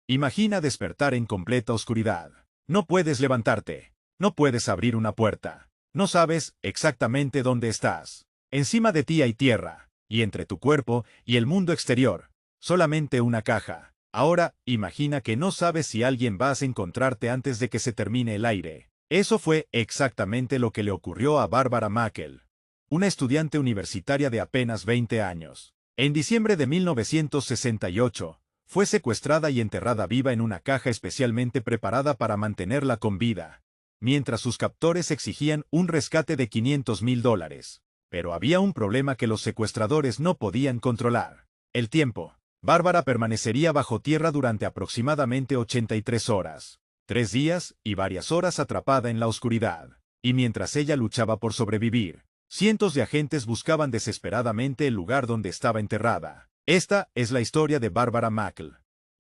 Imagina despertar en completa oscuridad. No puedes levantarte. No puedes abrir una puerta. No sabes exactamente dónde estás. Encima de ti hay tierra, y entre tu cuerpo y el mundo exterior, solamente una caja. Ahora, imagina que no sabes si alguien vas a encontrarte antes de que se termine el aire. Eso fue exactamente lo que le ocurrió a Barbara Mackle, una estudiante universitaria de apenas 20 años. En diciembre de 1968, fue secuestrada y enterrada viva en una caja especialmente preparada para mantenerla con vida, mientras sus captores exigían un rescate de $500,000. Pero había un problema que los secuestradores no podían controlar: el tiempo. Bárbara permanecería bajo tierra durante aproximadamente 83 horas, 3 días y varias horas atrapada en la oscuridad. Y mientras ella luchaba por sobrevivir, cientos de agentes buscaban desesperadamente el lugar donde estaba enterrada. Esta es la historia de Barbara Mackle,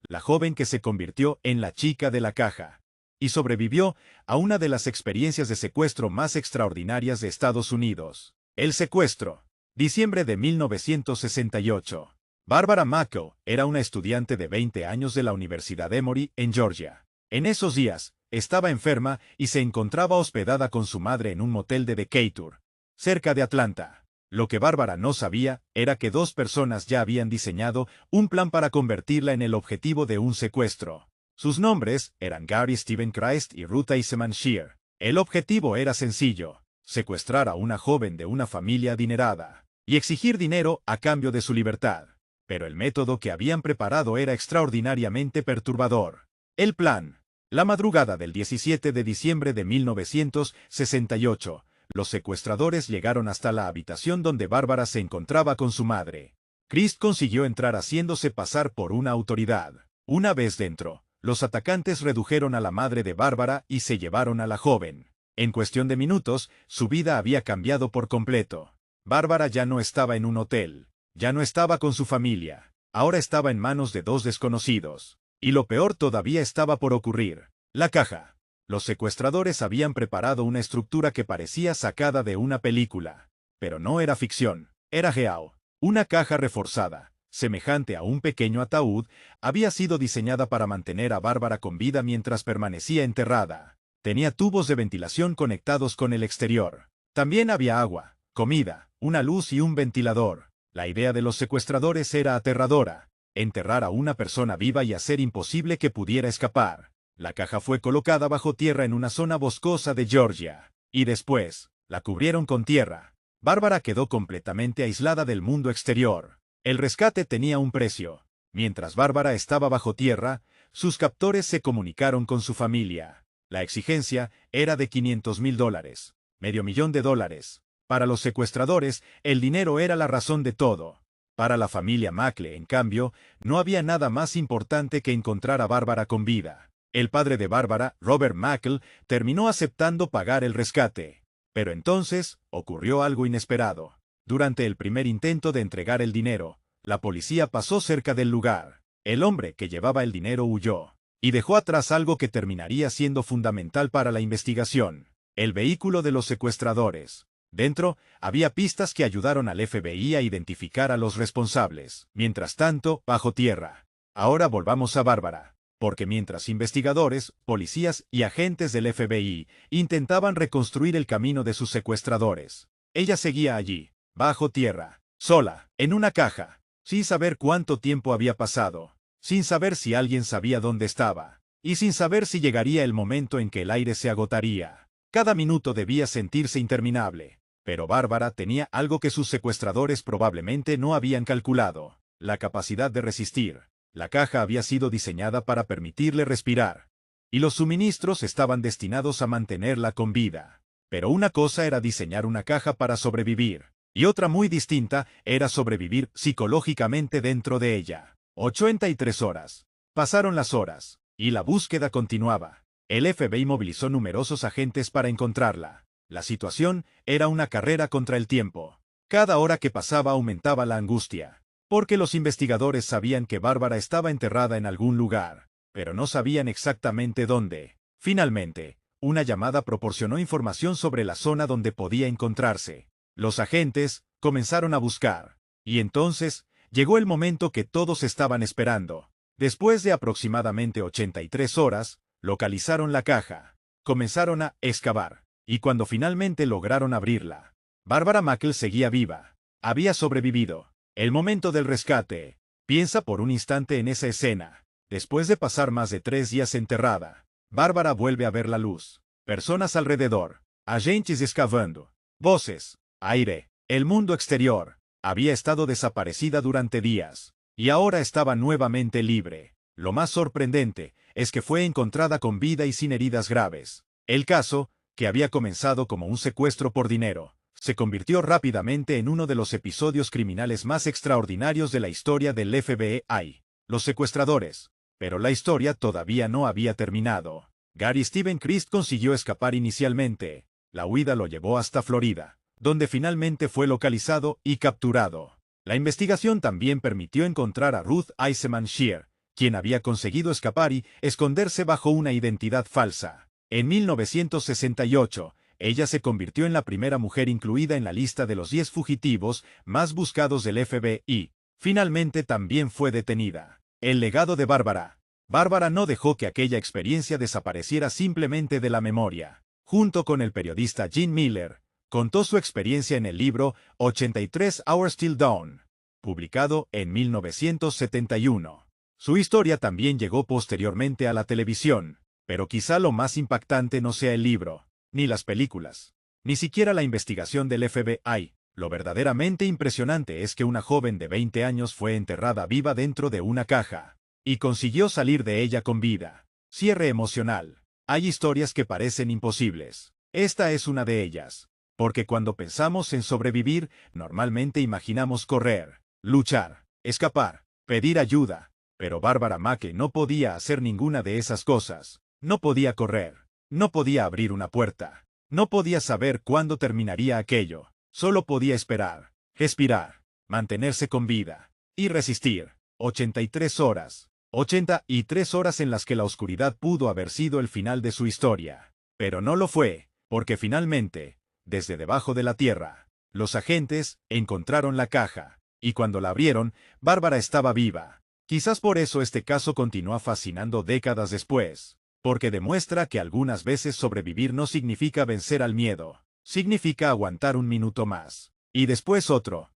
la joven que se convirtió en la chica de la caja y sobrevivió a una de las experiencias de secuestro más extraordinarias de Estados Unidos. El secuestro. Diciembre de 1968. Barbara Mackle era una estudiante de 20 años de la Universidad Emory, en Georgia. En esos días, estaba enferma y se encontraba hospedada con su madre en un motel de Decatur, cerca de Atlanta. Lo que Bárbara no sabía era que dos personas ya habían diseñado un plan para convertirla en el objetivo de un secuestro. Sus nombres eran Gary Stephen Christ y Ruth Eisenman Shear. El objetivo era sencillo: secuestrar a una joven de una familia adinerada y exigir dinero a cambio de su libertad. Pero el método que habían preparado era extraordinariamente perturbador. El plan. La madrugada del 17 de diciembre de 1968, los secuestradores llegaron hasta la habitación donde Bárbara se encontraba con su madre. Christ consiguió entrar haciéndose pasar por una autoridad. Una vez dentro, los atacantes redujeron a la madre de Bárbara y se llevaron a la joven. En cuestión de minutos, su vida había cambiado por completo. Bárbara ya no estaba en un hotel. Ya no estaba con su familia. Ahora estaba en manos de dos desconocidos. Y lo peor todavía estaba por ocurrir: la caja. Los secuestradores habían preparado una estructura que parecía sacada de una película. Pero no era ficción, era real. Una caja reforzada, semejante a un pequeño ataúd, había sido diseñada para mantener a Bárbara con vida mientras permanecía enterrada. Tenía tubos de ventilación conectados con el exterior. También había agua, comida, una luz y un ventilador. La idea de los secuestradores era aterradora: enterrar a una persona viva y hacer imposible que pudiera escapar. La caja fue colocada bajo tierra en una zona boscosa de Georgia, y después, la cubrieron con tierra. Bárbara quedó completamente aislada del mundo exterior. El rescate tenía un precio. Mientras Bárbara estaba bajo tierra, sus captores se comunicaron con su familia. La exigencia era de $500,000, $500,000. Para los secuestradores, el dinero era la razón de todo. Para la familia Mackle, en cambio, no había nada más importante que encontrar a Bárbara con vida. El padre de Bárbara, Robert Mackle, terminó aceptando pagar el rescate. Pero entonces, ocurrió algo inesperado. Durante el primer intento de entregar el dinero, la policía pasó cerca del lugar. El hombre que llevaba el dinero huyó y dejó atrás algo que terminaría siendo fundamental para la investigación: el vehículo de los secuestradores. Dentro, había pistas que ayudaron al FBI a identificar a los responsables. Mientras tanto, bajo tierra. Ahora volvamos a Bárbara, porque mientras investigadores, policías y agentes del FBI intentaban reconstruir el camino de sus secuestradores, ella seguía allí, bajo tierra, sola, en una caja, sin saber cuánto tiempo había pasado, sin saber si alguien sabía dónde estaba, y sin saber si llegaría el momento en que el aire se agotaría. Cada minuto debía sentirse interminable. Pero Bárbara tenía algo que sus secuestradores probablemente no habían calculado: la capacidad de resistir. La caja había sido diseñada para permitirle respirar, y los suministros estaban destinados a mantenerla con vida. Pero una cosa era diseñar una caja para sobrevivir, y otra muy distinta era sobrevivir psicológicamente dentro de ella. 83 horas. Pasaron las horas, y la búsqueda continuaba. El FBI movilizó numerosos agentes para encontrarla. La situación era una carrera contra el tiempo. Cada hora que pasaba aumentaba la angustia, porque los investigadores sabían que Bárbara estaba enterrada en algún lugar, pero no sabían exactamente dónde. Finalmente, una llamada proporcionó información sobre la zona donde podía encontrarse. Los agentes comenzaron a buscar, y entonces llegó el momento que todos estaban esperando. Después de aproximadamente 83 horas, localizaron la caja. Comenzaron a excavar, y cuando finalmente lograron abrirla, Barbara Mackle seguía viva. Había sobrevivido. El momento del rescate. Piensa por un instante en esa escena. Después de pasar más de 3 días enterrada, Bárbara vuelve a ver la luz. Personas alrededor. Agentes excavando. Voces. Aire. El mundo exterior. Había estado desaparecida durante días. Y ahora estaba nuevamente libre. Lo más sorprendente es que fue encontrada con vida y sin heridas graves. El caso, que había comenzado como un secuestro por dinero, se convirtió rápidamente en uno de los episodios criminales más extraordinarios de la historia del FBI. Los secuestradores. Pero la historia todavía no había terminado. Gary Steven Christ consiguió escapar inicialmente. La huida lo llevó hasta Florida, donde finalmente fue localizado y capturado. La investigación también permitió encontrar a Ruth Eisenman Shear, quien había conseguido escapar y esconderse bajo una identidad falsa. En 1968, ella se convirtió en la primera mujer incluida en la lista de los 10 fugitivos más buscados del FBI. Finalmente también fue detenida. El legado de Bárbara. Bárbara no dejó que aquella experiencia desapareciera simplemente de la memoria. Junto con el periodista Gene Miller, contó su experiencia en el libro 83 Hours Till Dawn, publicado en 1971. Su historia también llegó posteriormente a la televisión, pero quizá lo más impactante no sea el libro, ni las películas, ni siquiera la investigación del FBI. Lo verdaderamente impresionante es que una joven de 20 años fue enterrada viva dentro de una caja, y consiguió salir de ella con vida. Cierre emocional. Hay historias que parecen imposibles. Esta es una de ellas. Porque cuando pensamos en sobrevivir, normalmente imaginamos correr, luchar, escapar, pedir ayuda. Pero Bárbara Mackle no podía hacer ninguna de esas cosas. No podía correr. No podía abrir una puerta. No podía saber cuándo terminaría aquello. Solo podía esperar, respirar, mantenerse con vida y resistir. 83 horas. 83 horas en las que la oscuridad pudo haber sido el final de su historia. Pero no lo fue, porque finalmente, desde debajo de la tierra, los agentes encontraron la caja, y cuando la abrieron, Bárbara estaba viva. Quizás por eso este caso continúa fascinando décadas después, porque demuestra que algunas veces sobrevivir no significa vencer al miedo, significa aguantar un minuto más, y después otro,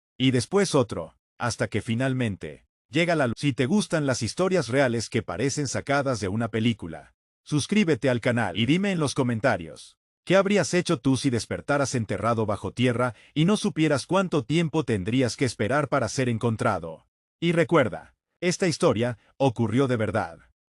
hasta que finalmente llega la luz. Si te gustan las historias reales que parecen sacadas de una película, suscríbete al canal y dime en los comentarios. ¿Qué habrías hecho tú si despertaras enterrado bajo tierra y no supieras cuánto tiempo tendrías que esperar para ser encontrado? Y recuerda, esta historia ocurrió de verdad.